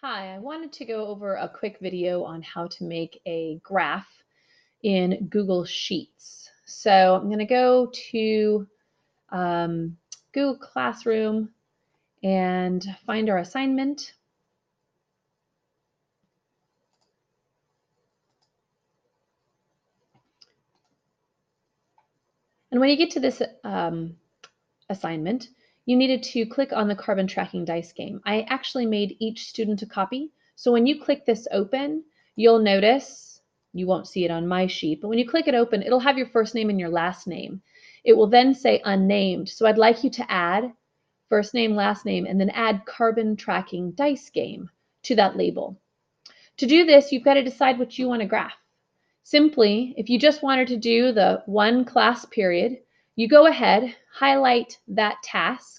Hi, I wanted to go over a quick video on how to make a graph in Google Sheets. So I'm going to go to Google Classroom and find our assignment. And when you get to this assignment, you needed to click on the carbon tracking dice game. I actually made each student a copy. So when you click this open, you'll notice, you won't see it on my sheet, but when you click it open, it'll have your first name and your last name. It will then say unnamed. So I'd like you to add first name, last name, and then add carbon tracking dice game to that label. To do this, you've got to decide what you want to graph. Simply, if you just wanted to do the one class period, you go ahead, highlight that task,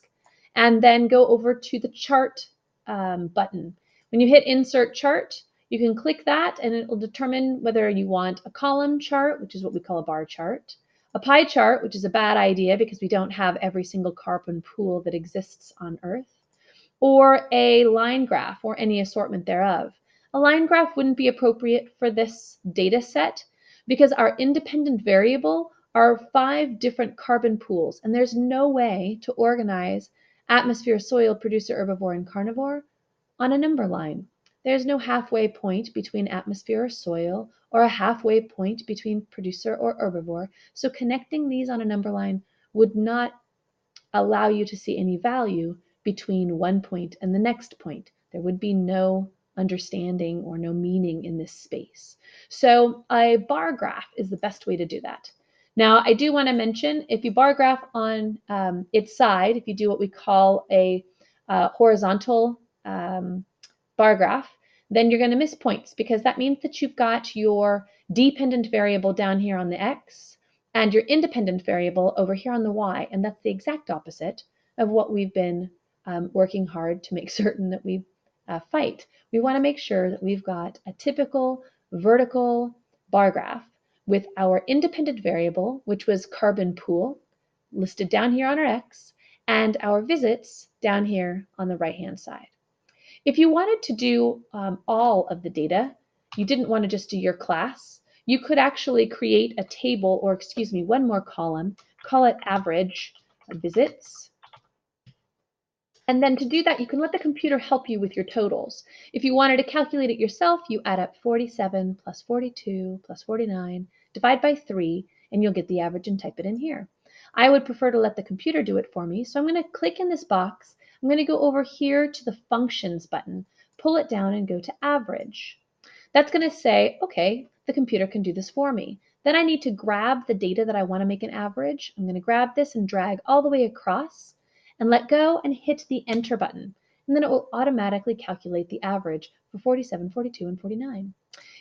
and then go over to the chart button. When you hit insert chart, you can click that and it will determine whether you want a column chart, which is what we call a bar chart, a pie chart, which is a bad idea because we don't have every single carbon pool that exists on Earth, or a line graph or any assortment thereof. A line graph wouldn't be appropriate for this data set because our independent variable are 5 different carbon pools, and there's no way to organize atmosphere, soil, producer, herbivore, and carnivore on a number line. There's no halfway point between atmosphere or soil, or a halfway point between producer or herbivore, so connecting these on a number line would not allow you to see any value between one point and the next point. There would be no understanding or no meaning in this space. So a bar graph is the best way to do that. Now, I do want to mention, if you bar graph on its side, if you do what we call a horizontal bar graph, then you're going to miss points because that means that you've got your dependent variable down here on the x and your independent variable over here on the y, and that's the exact opposite of what we've been working hard to make certain that we fight. We want to make sure that we've got a typical vertical bar graph with our independent variable, which was carbon pool, listed down here on our x, and our visits down here on the right-hand side. If you wanted to do all of the data, you didn't want to just do your class, you could actually create a table, or excuse me, one more column, call it average visits. And then to do that, you can let the computer help you with your totals. If you wanted to calculate it yourself, you add up 47 plus 42 plus 49, divide by 3, and you'll get the average and type it in here. I would prefer to let the computer do it for me, so I'm going to click in this box. I'm going to go over here to the functions button, pull it down, and go to average. That's going to say, okay, the computer can do this for me. Then I need to grab the data that I want to make an average. I'm going to grab this and drag all the way across and let go and hit the enter button. And then it will automatically calculate the average for 47, 42, and 49.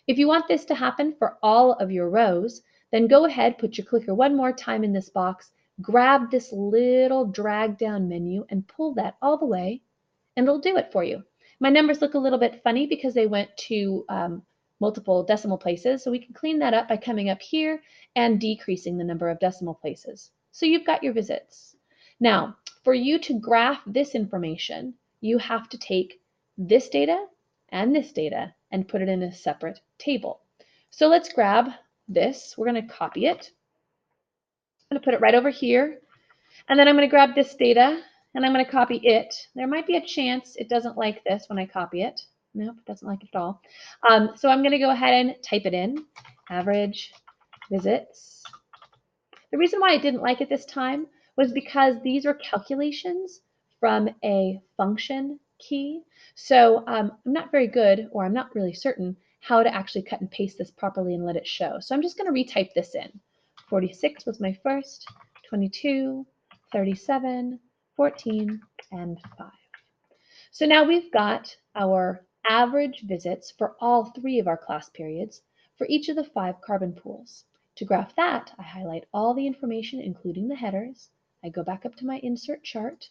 If you want this to happen for all of your rows, then go ahead, put your clicker one more time in this box, grab this little drag down menu and pull that all the way, and it'll do it for you. My numbers look a little bit funny because they went to multiple decimal places, so we can clean that up by coming up here and decreasing the number of decimal places. So you've got your visits. Now, for you to graph this information, you have to take this data and put it in a separate table. So let's grab this. We're going to copy it. I'm going to put it right over here. And then I'm going to grab this data and I'm going to copy it. There might be a chance it doesn't like this when I copy it. Nope, it doesn't like it at all. So I'm going to go ahead and type it in, average visits. The reason why I didn't like it this time was because these are calculations from a function key. So I'm not very good, or I'm not really certain how to actually cut and paste this properly and let it show. So I'm just going to retype this in. 46 was my first, 22, 37, 14, and 5. So now we've got our average visits for all 3 of our class periods for each of the 5 carbon pools. To graph that, I highlight all the information, including the headers. I go back up to my insert chart,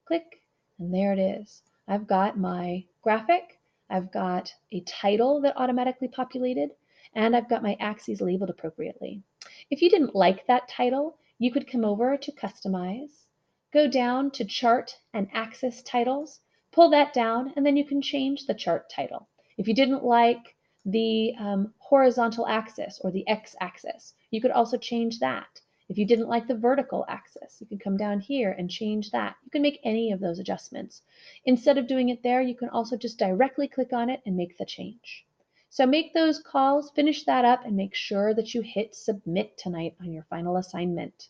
click, and there it is. I've got my graphic, I've got a title that automatically populated, and I've got my axes labeled appropriately. If you didn't like that title, you could come over to Customize, go down to Chart and Axis Titles, Pull that down, and then you can change the chart title. If you didn't like the horizontal axis or the x-axis, you could also change that. If you didn't like the vertical axis, you can come down here and change that. You can make any of those adjustments. Instead of doing it there, you can also just directly click on it and make the change. So make those calls, finish that up, and make sure that you hit submit tonight on your final assignment.